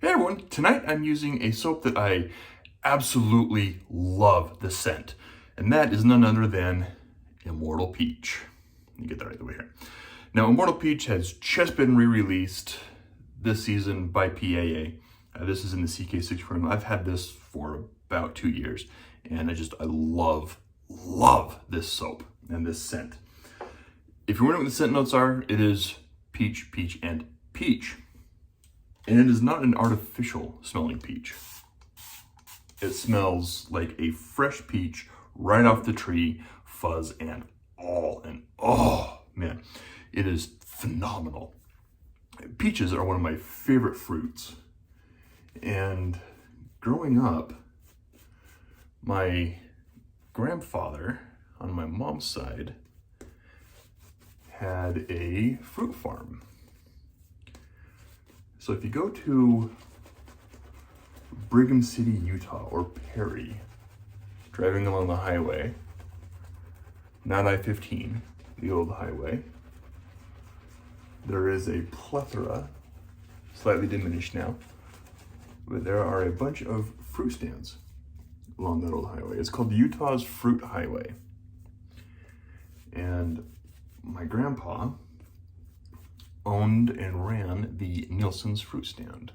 Hey everyone, tonight I'm using a soap that I absolutely love the scent, and that is none other than Immortal Peach. Let me get that right the way here. Now, Immortal Peach has just been re-released this season by PAA. This is in the CK6 formula. I've had this for about 2 years, and I love this soap and this scent. If you're wondering what the scent notes are, it is peach, peach, and peach. And it is not an artificial smelling peach. It smells like a fresh peach right off the tree, fuzz and all. And oh man, it is phenomenal. Peaches are one of my favorite fruits. And growing up, my grandfather on my mom's side had a fruit farm. So if you go to Brigham City, Utah, or Perry, driving along the highway, not I-15, the old highway, there is a plethora, slightly diminished now, but there are a bunch of fruit stands along that old highway. It's called Utah's Fruit Highway. And my grandpa owned and ran the Nielsen's fruit stand.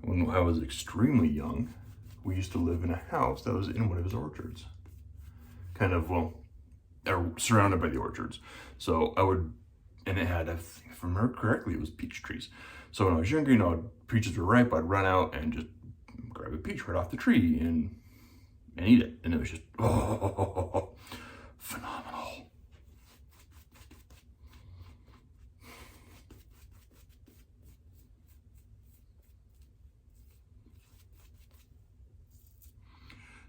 When I was extremely young, we used to live in a house that was in one of his orchards. Kind of, well, surrounded by the orchards. So and it had, if I remember correctly, it was peach trees. So when I was younger, peaches were ripe, I'd run out and just grab a peach right off the tree and eat it. And it was just, phenomenal.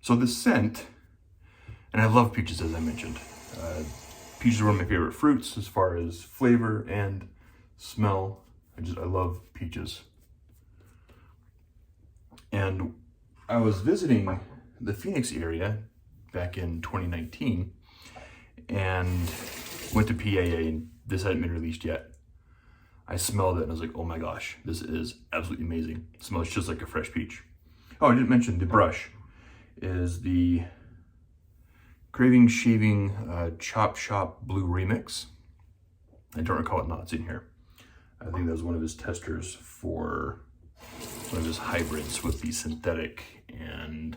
So the scent, and I love peaches as I mentioned. Peaches are one of my favorite fruits as far as flavor and smell. I love peaches. And I was visiting the Phoenix area back in 2019 and went to PAA, and this hadn't been released yet. I smelled it and I was like, oh my gosh, this is absolutely amazing. It smells just like a fresh peach. Oh, I didn't mention the brush is the Craving Shaving Chop Shop Blue Remix. I don't recall what knot's in here. I think that was one of his testers for one of his hybrids with the synthetic and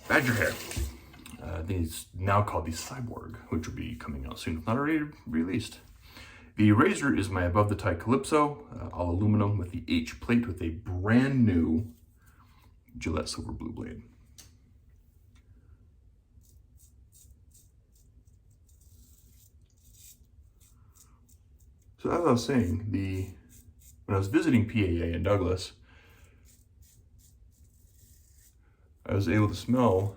badger hair. I think it's now called the Cyborg, which will be coming out soon, if not already released. The razor is my Above the Tie Calypso, all aluminum with the H plate with a brand new Gillette Silver Blue blade. So as I was saying, when I was visiting PAA in Douglas, I was able to smell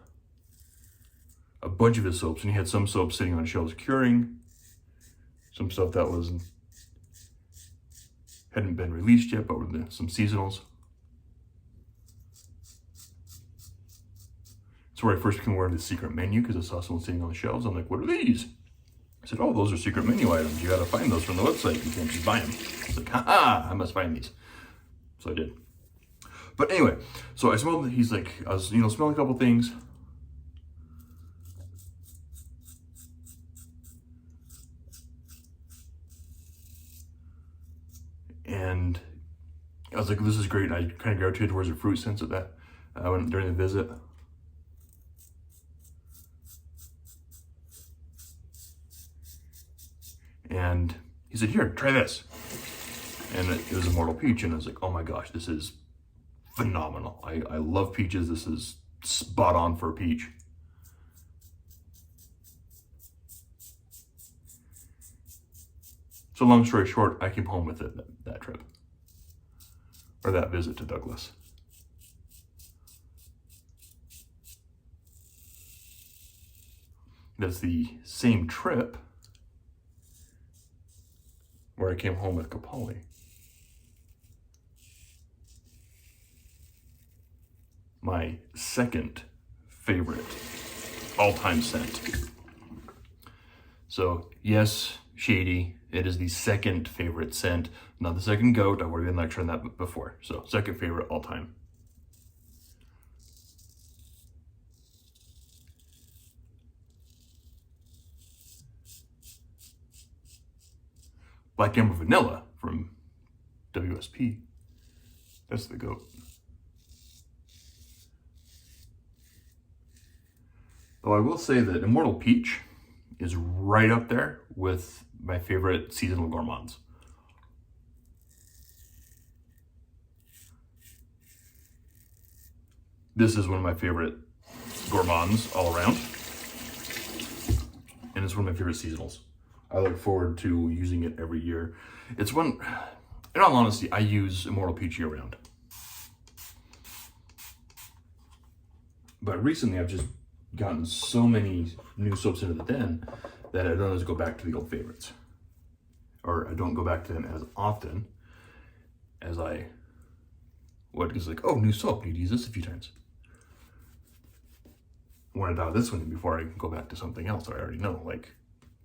a bunch of his soaps, and he had some soaps sitting on shelves curing, some stuff that hadn't been released yet, but were some seasonals. That's where I first became aware of the secret menu, because I saw someone sitting on the shelves. I'm like, what are these? I said, oh, those are secret menu items. You gotta find those from the website. You can't just buy them. I was like, haha, I must find these. So I did. But anyway, so I smelled, he's like, I was, smelling a couple things. And I was like, this is great. And I kind of gravitated towards the fruit sense of that during the visit. And he said, here, try this. And it was Immortal Peach, and I was like, oh my gosh, this is phenomenal. I love peaches. This is spot on for a peach. So long story short, I came home with it that trip, or that visit to Douglas. That's the same trip where I came home with Capali. My second favorite all-time scent. So yes, shady, It is the second favorite scent, not the second goat. I've already been lecturing that before. So second favorite all time. Black Amber Vanilla from WSP. That's the goat. Though I will say that Immortal Peach is right up there with my favorite seasonal gourmands. This is one of my favorite gourmands all around. And it's one of my favorite seasonals. I look forward to using it every year. It's one, in all honesty, I use Immortal Peach year round. But recently I've just gotten so many new soaps into the den that I don't always go back to the old favorites. Or I don't go back to them as often as I would, because like, oh, new soap, need to use this a few times. I want to dial this one in before I go back to something else that I already know, like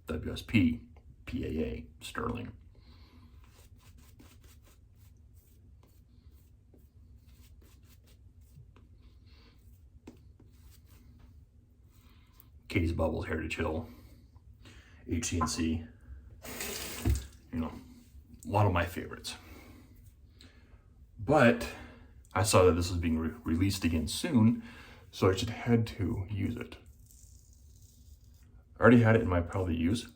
WSP, PAA, Sterling. Katie's Bubbles, Heritage Hill, HCNC, you know, a lot of my favorites. But I saw that this was being released again soon, so I should head to use it. I already had it in my pile to use.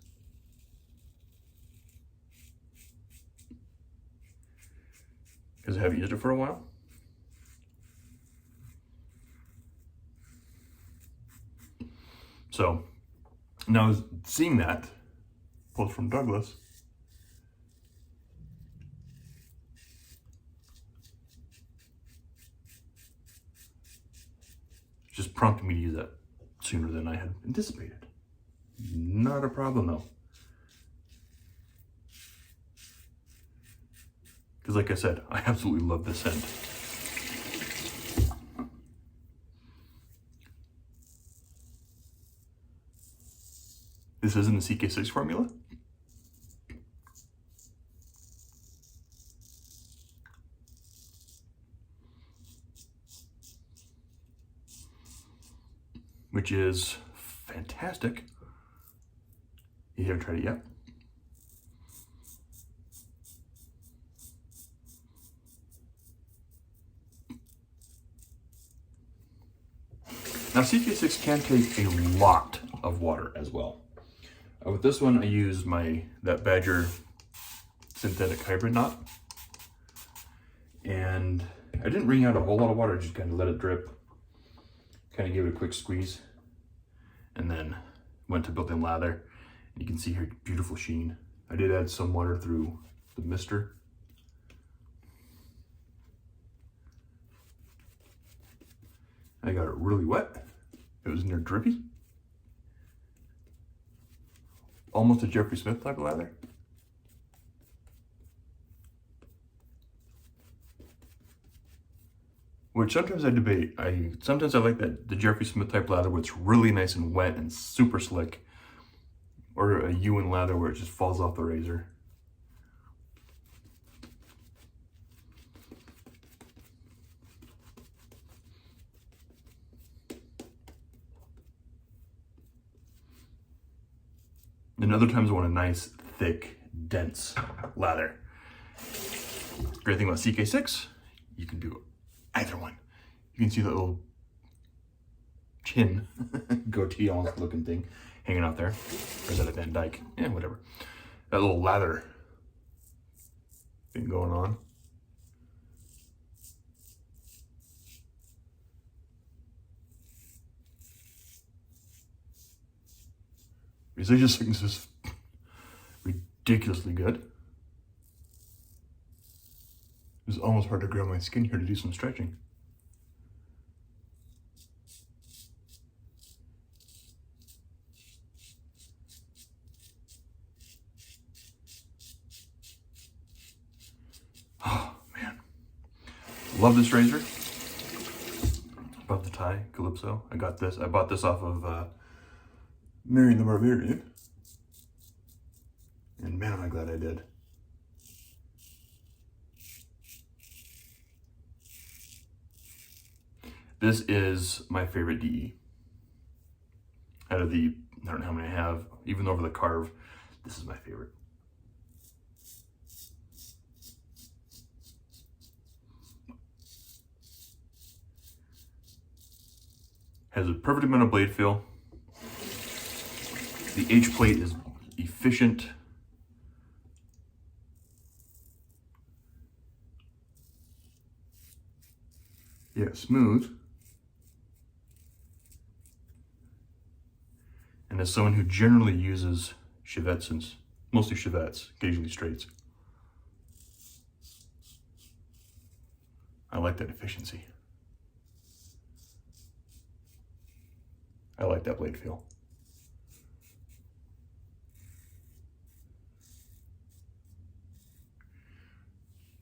Because I haven't used it for a while. So now seeing that post from Douglas, just prompted me to use that sooner than I had anticipated. Not a problem though. Because like I said, I absolutely love this scent. This isn't the CK6 formula. Which is fantastic. You haven't tried it yet? Now CK6 can take a lot of water as well. With this one, I used that Badger synthetic hybrid knot, and I didn't wring out a whole lot of water. I just kind of let it drip, kind of gave it a quick squeeze, and then went to built-in lather. You can see here beautiful sheen. I did add some water through the mister. I got it really wet. It was near drippy. Almost a Jeffrey Smith type of lather. Which sometimes I debate. Sometimes I like the Jeffrey Smith type lather where it's really nice and wet and super slick. Or a Ewan lather where it just falls off the razor. And other times I want a nice, thick, dense lather. Great thing about CK6, you can do either one. You can see that little chin, goatee almost looking thing hanging out there. Or is that a Van Dyke? Yeah, whatever. That little lather thing going on. Because I just think this is ridiculously good. It's almost hard to grab my skin here to do some stretching. Oh man, love this razor. Above the tie, Calypso. I bought this off of Marion the Barbarian. And man, am I glad I did. This is my favorite DE. Out of the, I don't know how many I have, even over the carve, this is my favorite. Has a perfect amount of blade feel. The H plate is efficient. Yeah, smooth. And as someone who generally uses chevettes, since mostly chevettes, occasionally straights, I like that efficiency. I like that blade feel.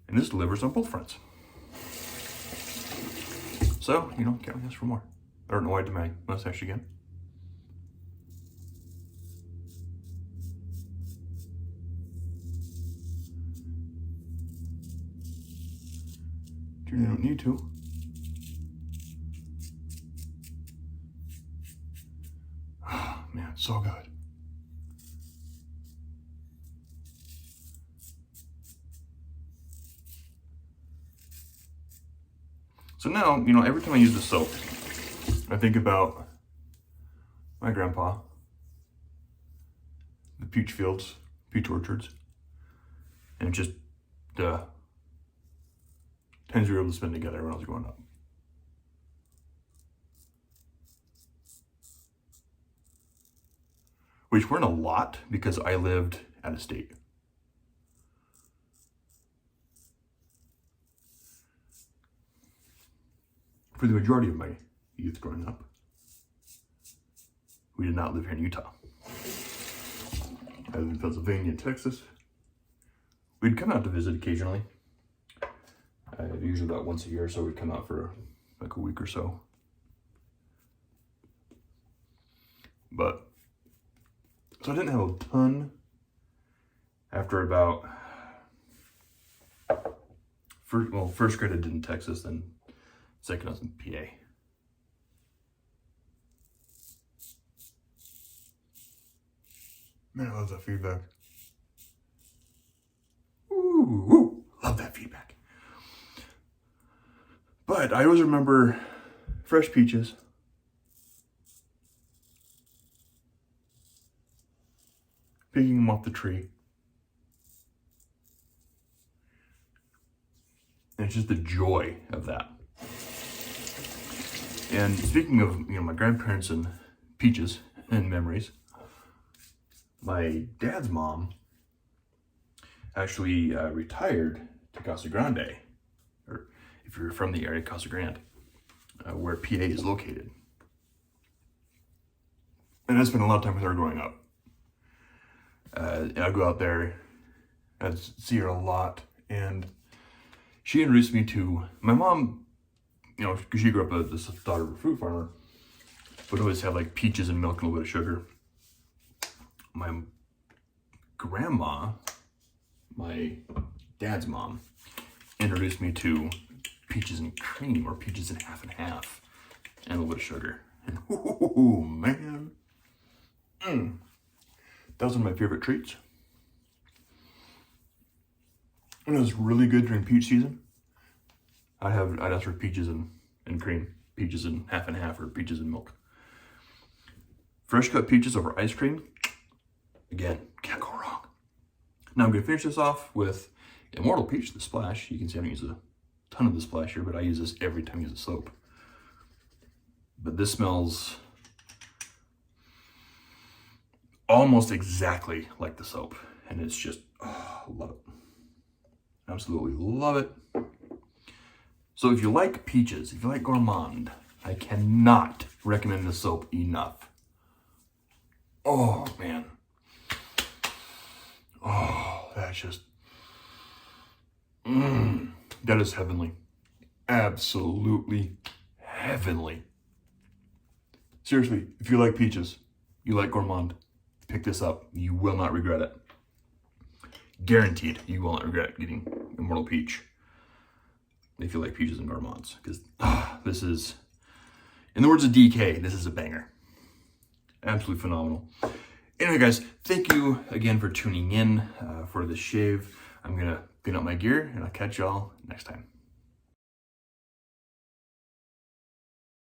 And this delivers on both fronts. So, you know, can't really ask for more. I don't know why I did my mustache again. You don't need to. Oh, man, so good. So now, you know, every time I use the soap, I think about my grandpa, the peach fields, peach orchards, and just the times we were able to spend together when I was growing up. Which weren't a lot because I lived out of state. For the majority of my youth growing up, we did not live here in Utah. I lived in Pennsylvania and Texas. We'd come out to visit occasionally. Usually about once a year, so we'd come out for like a week or so. But, so I didn't have a ton after about, first grade I did in Texas, then second I was in PA. Man, I love that feedback. Ooh, love that feedback. But I always remember fresh peaches, picking them off the tree. And it's just the joy of that. And speaking of, you know, my grandparents and peaches and memories, my dad's mom actually retired to Casa Grande, or if you're from the area, Casa Grande, where PA is located. And I spent a lot of time with her growing up. I go out there, I see her a lot, and she introduced me to my mom. You know, because she grew up as the daughter of a fruit farmer, would always have like peaches and milk and a little bit of sugar. My grandma, my dad's mom, introduced me to peaches and cream, or peaches in half and half, and a little bit of sugar. And oh man, that was one of my favorite treats. And it was really good during peach season. I'd ask for peaches and cream, peaches in half and half, or peaches and milk. Fresh cut peaches over ice cream, again, can't go wrong. Now I'm gonna finish this off with Immortal Peach, the splash. You can see I don't use a ton of the splash here, but I use this every time I use a soap. But this smells almost exactly like the soap, and it's just, oh, love it. Absolutely love it. So if you like peaches, if you like gourmand, I cannot recommend this soap enough. Oh man. Oh, that's just, that is heavenly. Absolutely heavenly. Seriously, if you like peaches, you like gourmand, pick this up. You will not regret it. guaranteed you will not regret getting Immortal Peach if you like peaches and gourmands, because this is, in the words of DK, this is a banger. Absolutely phenomenal. Anyway, guys, thank you again for tuning in for this shave. I'm gonna clean up my gear, and I'll catch y'all next time.